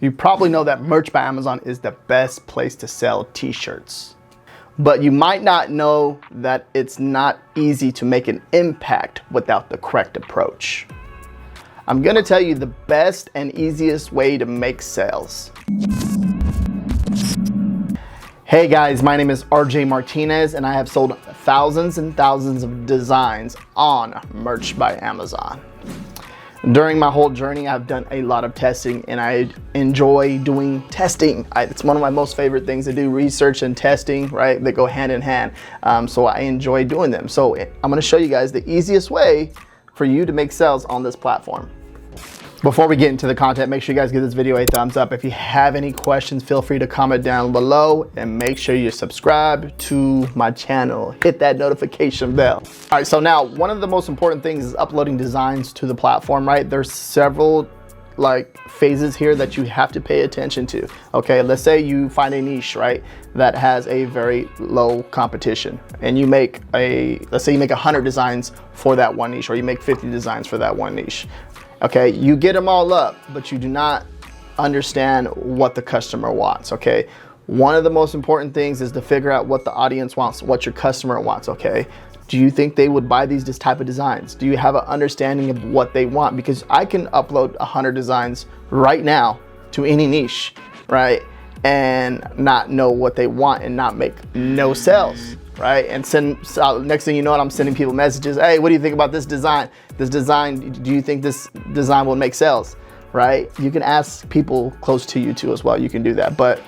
You probably know that Merch by Amazon is the best place to sell t-shirts. But you might not know that it's not easy to make an impact without the correct approach. I'm gonna tell you the best and easiest way to make sales. Hey guys, my name is RJ Martinez and I have sold thousands and thousands of designs on Merch by Amazon. During my whole journey, I've done a lot of testing and I enjoy doing testing. It's one of my most favorite things to do, research and testing, right? They go hand in hand. So I enjoy doing them. So I'm gonna show you guys the easiest way for you to make sales on this platform. Before we get into the content, make sure you guys give this video a thumbs up. If you have any questions, feel free to comment down below and make sure you subscribe to my channel. Hit that notification bell. All right, so now one of the most important things is uploading designs to the platform, right? There's several phases here that you have to pay attention to. Okay, let's say you find a niche, right, that has a very low competition and you make let's say you make 100 designs for that one niche, or you make 50 designs for that one niche. Okay, you get them all up, but you do not understand what the customer wants, okay? One of the most important things is to figure out what the audience wants, what your customer wants, okay? Do you think they would buy this type of designs? Do you have an understanding of what they want? Because I can upload 100 designs right now to any niche, right? And not know what they want and not make no sales, right? And next thing you know, I'm sending people messages. Hey, what do you think about this design? Do you think this design will make sales, right? You can ask people close to you too as well. You can do that, but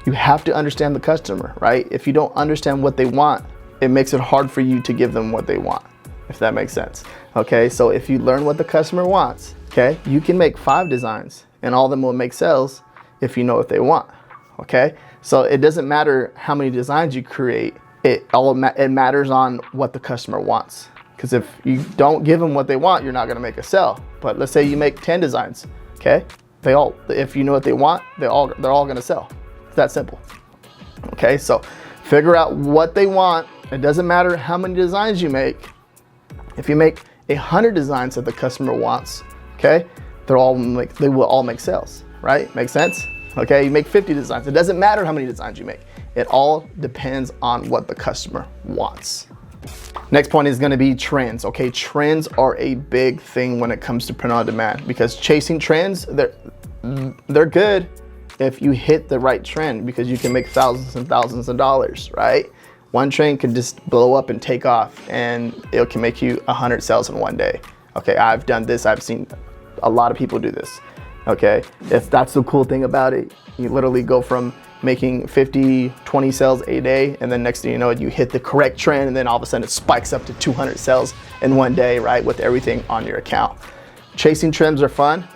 you have to understand the customer, right? If you don't understand what they want, it makes it hard for you to give them what they want, if that makes sense. Okay, so if you learn what the customer wants, okay, you can make 5 designs and all of them will make sales if you know what they want, okay? So it doesn't matter how many designs you create, it matters on what the customer wants. Because if you don't give them what they want, you're not gonna make a sale. But let's say you make 10 designs, okay? If you know what they want, they're all gonna sell. It's that simple, okay? So figure out what they want. It doesn't matter how many designs you make. If you make 100 designs that the customer wants, okay? They will all make sales, right? Make sense? Okay, you make 50 designs. It doesn't matter how many designs you make. It all depends on what the customer wants. Next point is gonna be trends, okay? Trends are a big thing when it comes to print on demand, because chasing trends, they're good if you hit the right trend, because you can make thousands and thousands of dollars, right? One trend can just blow up and take off and it can make you 100 sales in one day. Okay, I've done this, I've seen a lot of people do this, okay? That's the cool thing about it. You literally go from making 50, 20 sales a day, and then next thing you know, you hit the correct trend, and then all of a sudden it spikes up to 200 sales in one day, right, with everything on your account. Chasing trends are fun,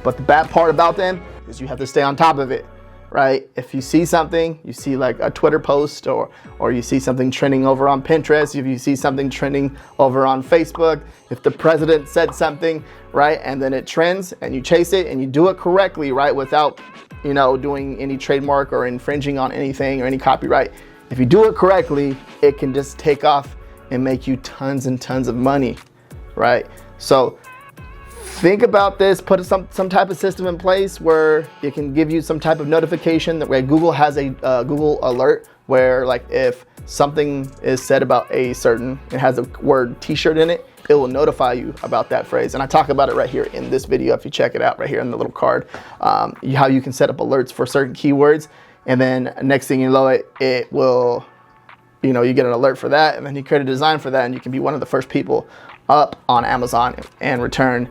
but the bad part about them is you have to stay on top of it, right? If you see something, you see like a Twitter post, or you see something trending over on Pinterest, if you see something trending over on Facebook, if the president said something, right, and then it trends, and you chase it, and you do it correctly, right, without doing any trademark or infringing on anything or any copyright. If you do it correctly, it can just take off and make you tons and tons of money, right? So think about this, put some type of system in place where it can give you some type of notification. That way Google has a Google alert where, like, if something is said about it has the word t-shirt in it, it will notify you about that phrase. And I talk about it right here in this video. If you check it out right here in the little card, how you can set up alerts for certain keywords. And then next thing you know, it will, you get an alert for that, and then you create a design for that, and you can be one of the first people up on Amazon, and return,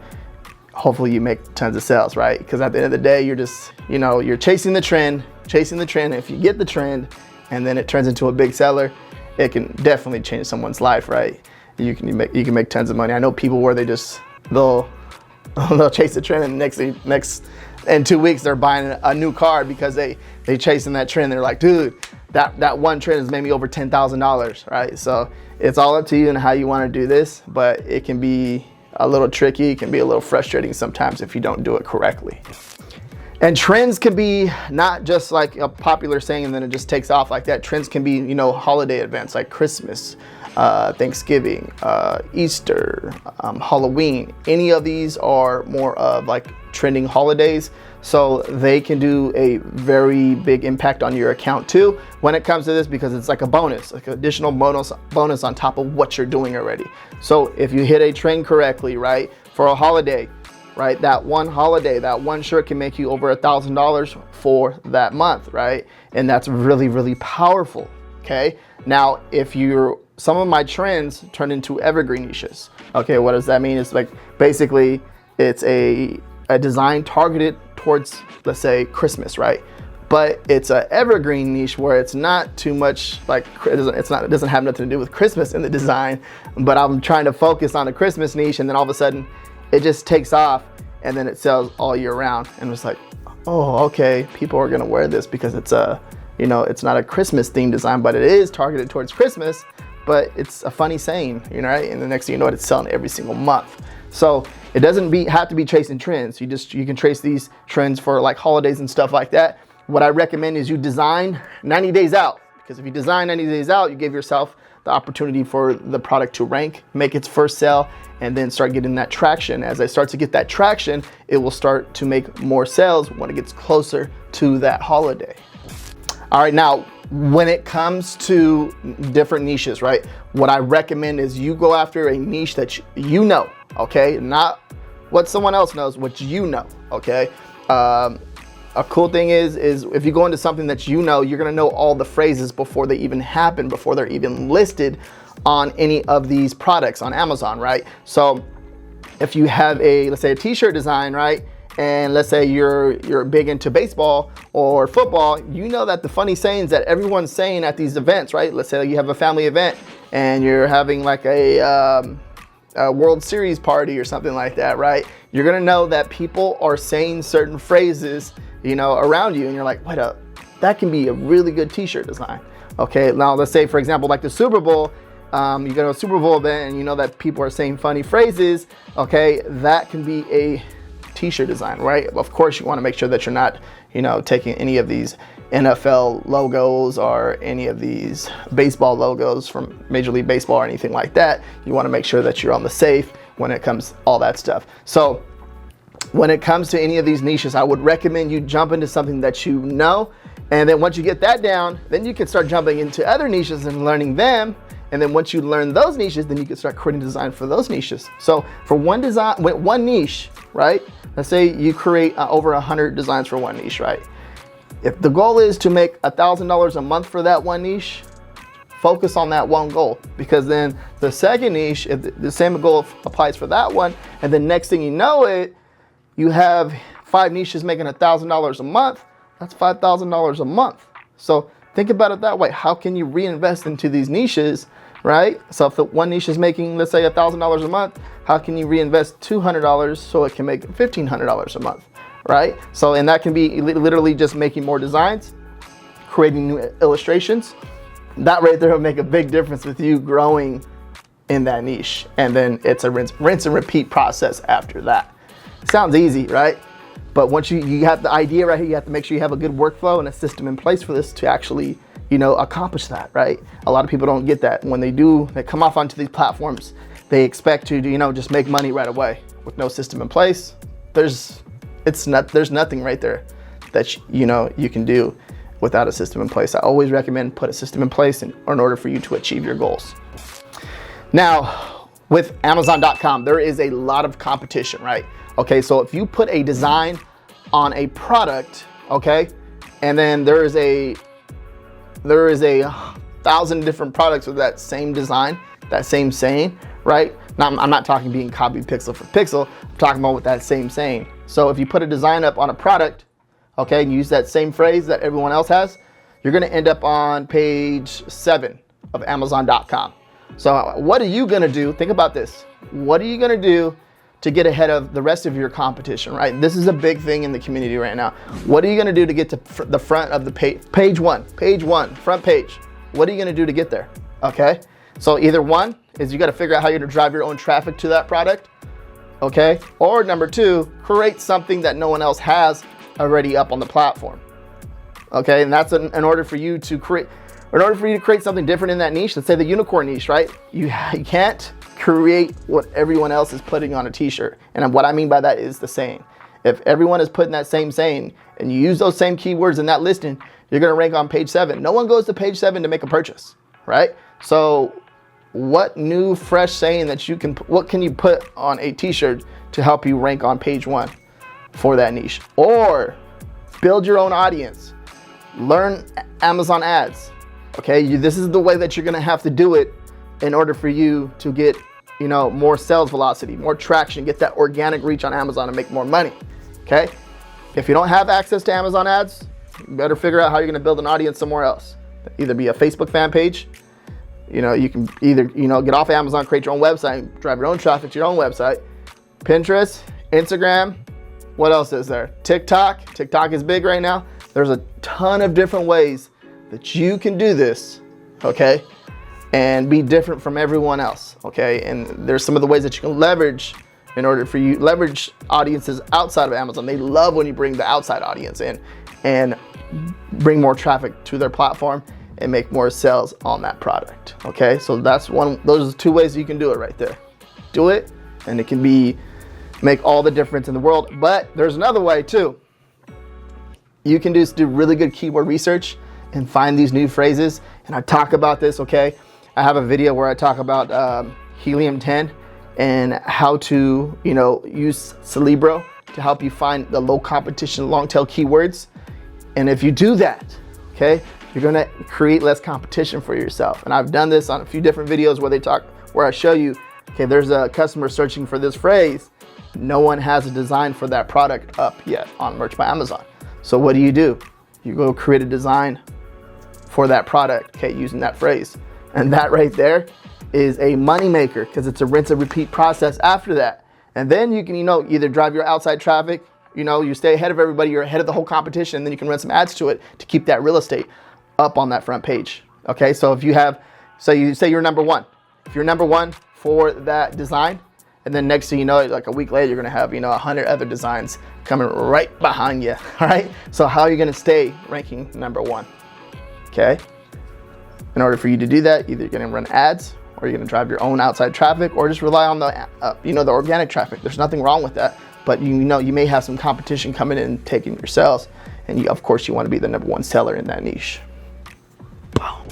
hopefully you make tons of sales, right? Because at the end of the day, you're just, you're chasing the trend. If you get the trend and then it turns into a big seller, it can definitely change someone's life, right? You can make tons of money. I know people where they'll chase the trend, and next in 2 weeks they're buying a new car because they chasing that trend. They're like, dude, that one trend has made me over $10,000, right? So it's all up to you and how you want to do this, but it can be a little tricky. It can be a little frustrating sometimes if you don't do it correctly. And trends can be not just like a popular saying and then it just takes off like that. Trends can be, holiday events like Christmas, Thanksgiving, Easter, Halloween. Any of these are more of like trending holidays. So they can do a very big impact on your account too when it comes to this, because it's like a bonus, like an additional bonus on top of what you're doing already. So if you hit a trend correctly, right, for a holiday, right, that one holiday, that one shirt can make you over $1,000 for that month, right? And that's really, really powerful. Okay. Now, if some of my trends turn into evergreen niches. Okay, what does that mean? It's like basically it's a design targeted towards, let's say, Christmas, right? But it's an evergreen niche where it's not too much like it doesn't have nothing to do with Christmas in the design, but I'm trying to focus on the Christmas niche, and then all of a sudden it just takes off, and then it sells all year round. And it's like, oh, okay, people are gonna wear this because it's it's not a Christmas themed design, but it is targeted towards Christmas, but it's a funny saying, right? And the next thing you know, it's selling every single month. So it doesn't have to be chasing trends. You can trace these trends for like holidays and stuff like that. What I recommend is you design 90 days out, because if you design 90 days out, you give yourself the opportunity for the product to rank, make its first sale, and then start getting that traction. As I start to get that traction, it will start to make more sales when it gets closer to that holiday. All right, now, when it comes to different niches, right, what I recommend is you go after a niche that you know, okay? Not what someone else knows, what you know, okay? A cool thing is if you go into something that you know, you're gonna know all the phrases before they even happen, before they're even listed on any of these products on Amazon, right? So if you have let's say a t-shirt design, right? And let's say you're big into baseball or football, you know that the funny sayings that everyone's saying at these events, right? Let's say you have a family event and you're having like a World Series party or something like that, right? You're gonna know that people are saying certain phrases, around you, and you're like, wait up, that can be a really good t-shirt design. Okay, now let's say, for example, like the Super Bowl, you go to a Super Bowl event and you know that people are saying funny phrases, okay, that can be a t-shirt design, right? Of course, you want to make sure that you're not, taking any of these NFL logos or any of these baseball logos from Major League Baseball or anything like that. You want to make sure that you're on the safe when it comes to all that stuff. So when it comes to any of these niches, I would recommend you jump into something that you know, and then once you get that down, then you can start jumping into other niches and learning them. And then once you learn those niches, then you can start creating design for those niches. So for one niche, right? Let's say you create over 100 designs for one niche, right? If the goal is to make $1,000 a month for that one niche, focus on that one goal, because then the second niche, if the same goal applies for that one, and then next thing you know it, you have 5 niches making $1,000 a month. That's $5,000 a month. So think about it that way. How can you reinvest into these niches, right? So if the one niche is making, let's say, $1,000 a month, how can you reinvest $200 so it can make $1,500 a month, right? So, and that can be literally just making more designs, creating new illustrations. That right there will make a big difference with you growing in that niche. And then it's a rinse and repeat process after that. Sounds easy, right? But once you have the idea right here, you have to make sure you have a good workflow and a system in place for this to actually, accomplish that, right? A lot of people don't get that. When they come off onto these platforms, they expect to, just make money right away with no system in place. There's nothing right there that, you can do without a system in place. I always recommend put a system in place in order for you to achieve your goals. Now, with Amazon.com, there is a lot of competition, right? Okay, so if you put a design on a product, okay, and then there is a 1,000 different products with that same design, that same saying, right? Now, I'm not talking being copied pixel for pixel. I'm talking about with that same saying. So if you put a design up on a product, okay, and use that same phrase that everyone else has, you're gonna end up on page 7 of Amazon.com. So what are you gonna do? Think about this. What are you gonna do to get ahead of the rest of your competition, right? This is a big thing in the community right now. What are you gonna do to get to the front of the page? Page one, front page. What are you gonna do to get there, okay? So either one is you gotta figure out how you're gonna drive your own traffic to that product, okay? Or number 2, create something that no one else has already up on the platform, okay? And that's in order for you to create something different in that niche. Let's say the unicorn niche, right? You can't create what everyone else is putting on a t-shirt. And what I mean by that is the saying. If everyone is putting that same saying and you use those same keywords in that listing, you're going to rank on page 7. No one goes to page 7 to make a purchase, right? So what new fresh saying that what can you put on a t-shirt to help you rank on page 1 for that niche? Or build your own audience. Learn Amazon ads. Okay, this is the way that you're going to have to do it in order for you to get, more sales velocity, more traction, get that organic reach on Amazon and make more money. Okay, if you don't have access to Amazon ads, you better figure out how you're going to build an audience somewhere else. Either be a Facebook fan page. You can either, get off Amazon, create your own website, drive your own traffic to your own website. Pinterest, Instagram, what else is there? TikTok. TikTok is big right now. There's a ton of different ways that you can do this, okay? And be different from everyone else, okay? And there's some of the ways that you can leverage in order for you, leverage audiences outside of Amazon. They love when you bring the outside audience in and bring more traffic to their platform and make more sales on that product, okay? So those are 2 ways you can do it right there. Do it, and it can make all the difference in the world. But there's another way too. You can just do really good keyword research and find these new phrases. And I talk about this, okay? I have a video where I talk about helium-10 and how to, use Cerebro to help you find the low competition, long tail keywords. And if you do that, okay, you're gonna create less competition for yourself. And I've done this on a few different videos where I show you, okay, there's a customer searching for this phrase. No one has a design for that product up yet on Merch by Amazon. So what do? You go create a design for that product, okay, using that phrase. And that right there is a moneymaker because it's a rinse and repeat process after that. And then you can, either drive your outside traffic, you stay ahead of everybody, you're ahead of the whole competition, and then you can run some ads to it to keep that real estate up on that front page. Okay, so if you have, you say you're number 1. If you're number 1 for that design, and then next thing you know, like a week later, you're gonna have 100 other designs coming right behind you. All right. So how are you gonna stay ranking number 1? Okay. In order for you to do that, either you're gonna run ads, or you're gonna drive your own outside traffic, or just rely on the the organic traffic. There's nothing wrong with that, but you may have some competition coming in and taking your sales, and of course you want to be the number 1 seller in that niche. Wow.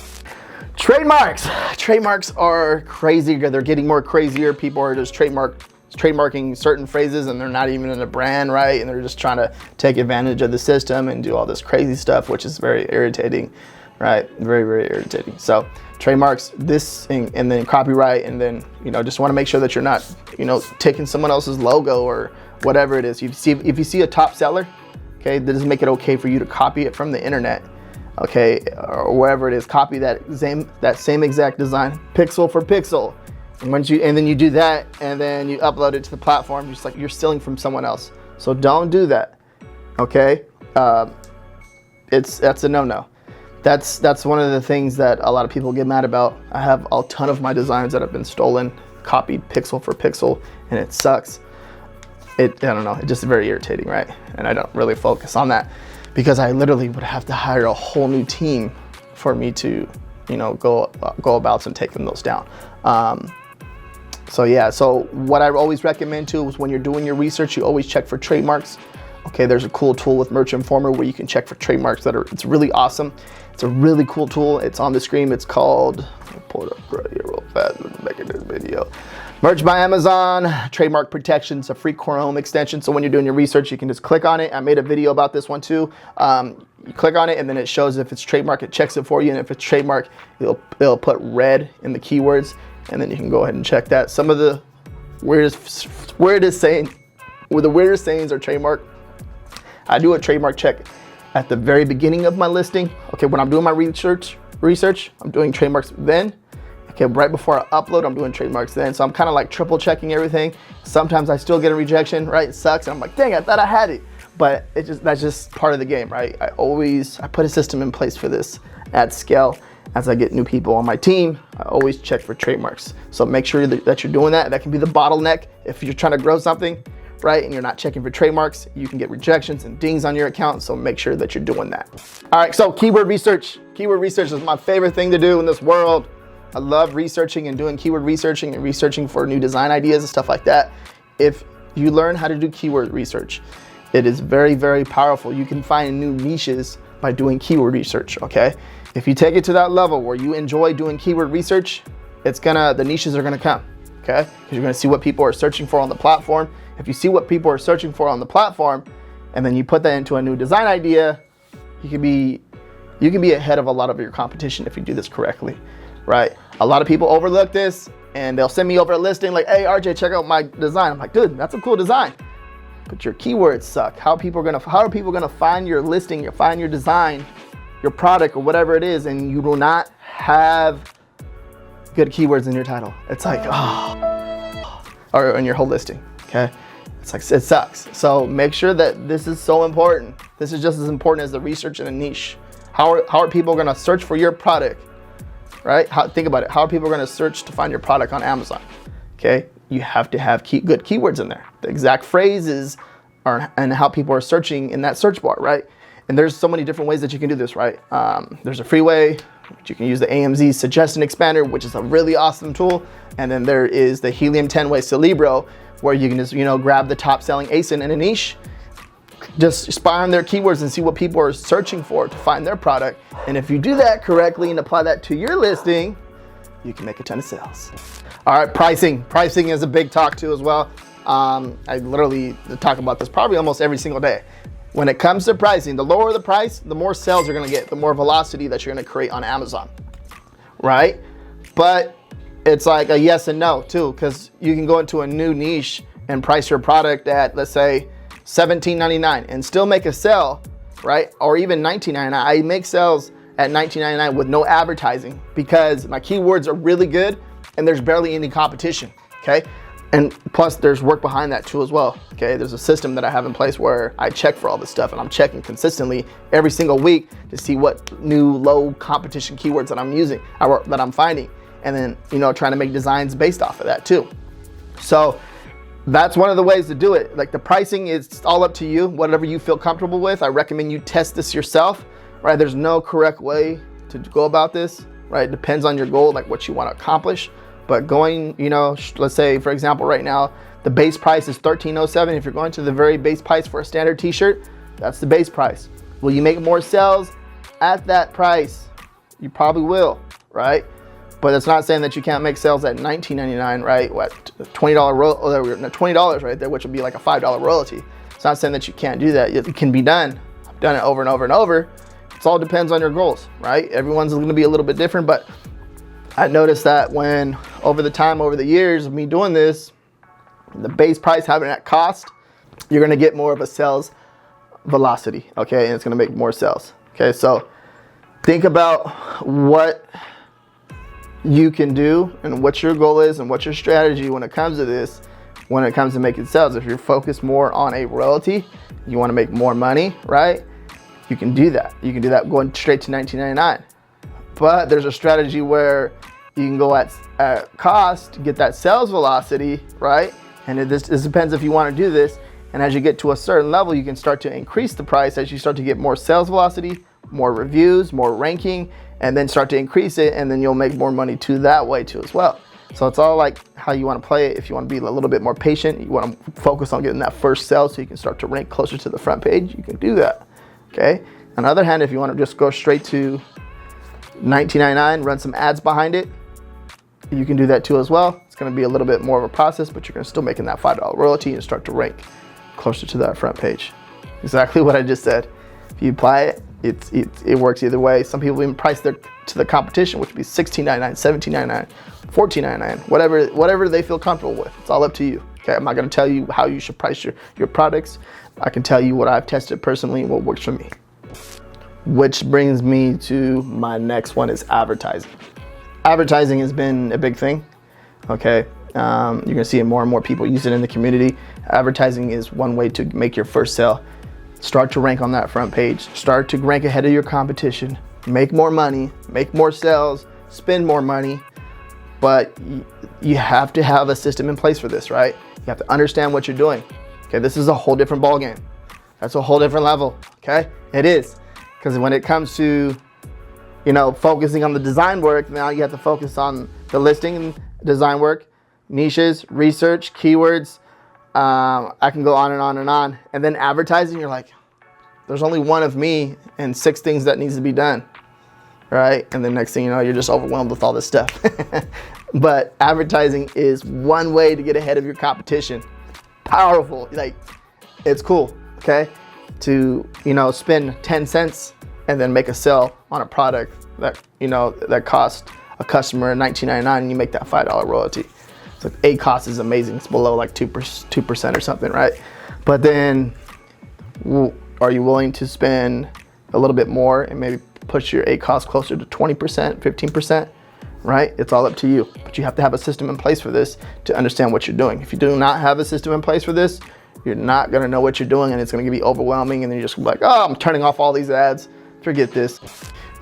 Trademarks. Trademarks are crazy. They're getting more crazier. People are just trademarking certain phrases, and they're not even in a brand, right? And they're just trying to take advantage of the system and do all this crazy stuff, which is very irritating, right? Very, very irritating. So trademarks, this thing, and then copyright, and then just want to make sure that you're not taking someone else's logo or whatever it is. If you see a top seller, okay, that doesn't make it okay for you to copy it from the internet. Okay, or wherever it is, copy that same exact design, pixel for pixel. And then you do that, and then you upload it to the platform, just like you're stealing from someone else. So don't do that. Okay, that's a no-no. That's one of the things that a lot of people get mad about. I have a ton of my designs that have been stolen, copied pixel for pixel, and it sucks. I don't know, it's just very irritating, right? And I don't really focus on that, because I literally would have to hire a whole new team for me to, go about and taking those down. So what I always recommend too is when you're doing your research, you always check for trademarks. Okay, there's a cool tool with Merch Informer where you can check for trademarks it's really awesome. It's a really cool tool. It's on the screen. It's called, I'll pull it up right here real fast. Let me make it this video. Merch by Amazon, trademark protection. It's a free Chrome extension. So when you're doing your research, you can just click on it. I made a video about this one too. You click on it, and then it shows if it's trademark, it checks it for you. And if it's trademark, it'll put red in the keywords, and then you can go ahead and check that. Some of the weirdest sayings are trademark. I do a trademark check at the very beginning of my listing. Okay, when I'm doing my research, I'm doing trademarks then. Okay, right before I upload, I'm doing trademarks then. So I'm kind of like triple checking everything. Sometimes I still get a rejection, right? It sucks. And I'm like, dang, I thought I had it. But that's just part of the game, right? I put a system in place for this at scale. As I get new people on my team, I always check for trademarks. So make sure that you're doing that. That can be the bottleneck. If you're trying to grow something, right, and you're not checking for trademarks, you can get rejections and dings on your account. So make sure that you're doing that. All right, so keyword research. Keyword research is my favorite thing to do in this world. I love researching and doing keyword researching and researching for new design ideas and stuff like that. If you learn how to do keyword research It is very, very powerful. You can find new niches by doing keyword research, okay? If you take it to that level where you enjoy doing keyword research, the niches are gonna come, okay? Because you're gonna see what people are searching for on the platform. If you see what people are searching for on the platform, and then you put that into a new design idea, you can be ahead of a lot of your competition if you do this correctly, right? A lot of people overlook this and they'll send me over a listing like, hey, RJ, check out my design. I'm like, dude, that's a cool design, but your keywords suck. How are people gonna find your listing, find your design, your product, or whatever it is, and you do not have good keywords in your title? It's like, or in your whole listing, okay? It's like, it sucks. So make sure that this is so important. This is just as important as the research in a niche. How are people gonna search for your product, right? Think about it. How are people gonna search to find your product on Amazon? Okay, you have to have good keywords in there. The exact phrases and how people are searching in that search bar, right? And there's so many different ways that you can do this, right? There's a free way. You can use the AMZ suggestion expander, which is a really awesome tool. And then there is the Helium 10 way Celebro, where you can just, grab the top selling ASIN in a niche, just spy on their keywords and see what people are searching for to find their product. And if you do that correctly and apply that to your listing, you can make a ton of sales. All right, pricing. Pricing is a big talk too as well. I literally talk about this probably almost every single day. When it comes to pricing, the lower the price, the more sales you're gonna get, the more velocity that you're gonna create on Amazon, right? But it's like a yes and no too, because you can go into a new niche and price your product at, let's say, $17.99 and still make a sale, right? Or even $19.99. I make sales at $19.99 with no advertising because my keywords are really good and there's barely any competition, okay? And plus there's work behind that too as well, okay? There's a system that I have in place where I check for all this stuff, and I'm checking consistently every single week to see what new low competition keywords that I'm using, that I'm finding. And then, trying to make designs based off of that too. So that's one of the ways to do it. Like, the pricing is all up to you, whatever you feel comfortable with. I recommend you test this yourself, right? There's no correct way to go about this, right? It depends on your goal, like what you want to accomplish. But going, let's say, for example, right now, the base price is $13.07. If you're going to the very base price for a standard t-shirt, that's the base price. Will you make more sales at that price? You probably will, right? But it's not saying that you can't make sales at $19.99, right? What, $20 right there, which would be like a $5 royalty. It's not saying that you can't do that. It can be done. I've done it over and over and over. It all depends on your goals, right? Everyone's going to be a little bit different, but I noticed that when over the years of me doing this, the base price having that cost, you're going to get more of a sales velocity, okay? And it's going to make more sales, okay? So think about what you can do and what your goal is and what your strategy when it comes to this, when it comes to making sales. If you're focused more on a royalty, you want to make more money, right? You can do that. You can do that going straight to $19.99. But there's a strategy where you can go at cost to get that sales velocity, right? And this depends if you want to do this. And as you get to a certain level, you can start to increase the price as you start to get more sales velocity, more reviews, more ranking, and then start to increase it, and then you'll make more money too that way too as well. So it's all like how you want to play it. If you want to be a little bit more patient, you want to focus on getting that first sale so you can start to rank closer to the front page, you can do that, okay? On the other hand, if you want to just go straight to $19.99, run some ads behind it, you can do that too as well. It's going to be a little bit more of a process, but you're going to still making that $5 royalty and start to rank closer to that front page. Exactly what I just said. If you apply it, it works either way. Some people even price to the competition, which would be $16.99, $17.99, $14.99, whatever they feel comfortable with. It's all up to you. Okay, I'm not going to tell you how you should price your products. I can tell you what I've tested personally and what works for me. Which brings me to my next one, is advertising. Advertising has been a big thing. Okay, you're going to see more and more people use it in the community. Advertising is one way to make your first sale. Start to rank on that front page. Start to rank ahead of your competition. Make more money, make more sales, spend more money. But you have to have a system in place for this, right? You have to understand what you're doing. Okay, this is a whole different ballgame. That's a whole different level, okay? It is. Because when it comes to, focusing on the design work, now you have to focus on the listing and design work, niches, research, keywords, I can go on and on and on. And then advertising, you're like, there's only one of me and 6 things that needs to be done, right? And then next thing you know, you're just overwhelmed with all this stuff. But advertising is one way to get ahead of your competition. Powerful, like, it's cool, okay? To, spend 10 cents and then make a sale on a product that, that cost a customer $19.99, and you make that $5 royalty. So A cost is amazing. It's below like 2% or something, right? But then are you willing to spend a little bit more and maybe push your A cost closer to 20%, 15%, right? It's all up to you. But you have to have a system in place for this to understand what you're doing. If you do not have a system in place for this, you're not gonna know what you're doing, and it's gonna be overwhelming, and then you're just like, oh, I'm turning off all these ads, forget this.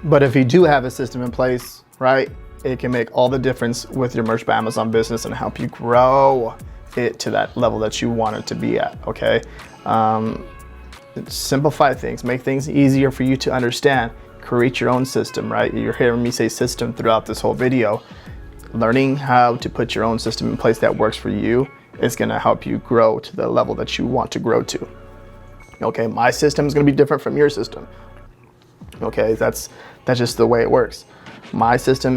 But if you do have a system in place, right, it can make all the difference with your Merch by Amazon business and help you grow it to that level that you want it to be at, okay? Simplify things, make things easier for you to understand, create your own system, right? You're hearing me say system throughout this whole video. Learning how to put your own system in place that works for you is gonna help you grow to the level that you want to grow to. Okay, my system is gonna be different from your system. Okay, that's just the way it works. My system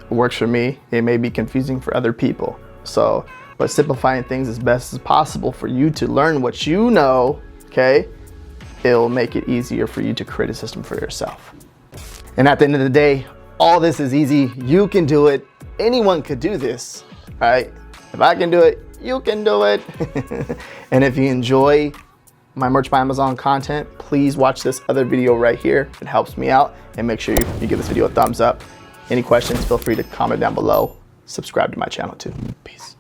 works for me. It may be confusing for other people. So, but simplifying things as best as possible for you to learn what you know, okay, it'll make it easier for you to create a system for yourself. And at the end of the day, all this is easy. You can do it. Anyone could do this, right? If I can do it, you can do it. And if you enjoy my Merch by Amazon content, please watch this other video right here. It helps me out, and make sure you give this video a thumbs up. Any questions, feel free to comment down below. Subscribe to my channel too. Peace.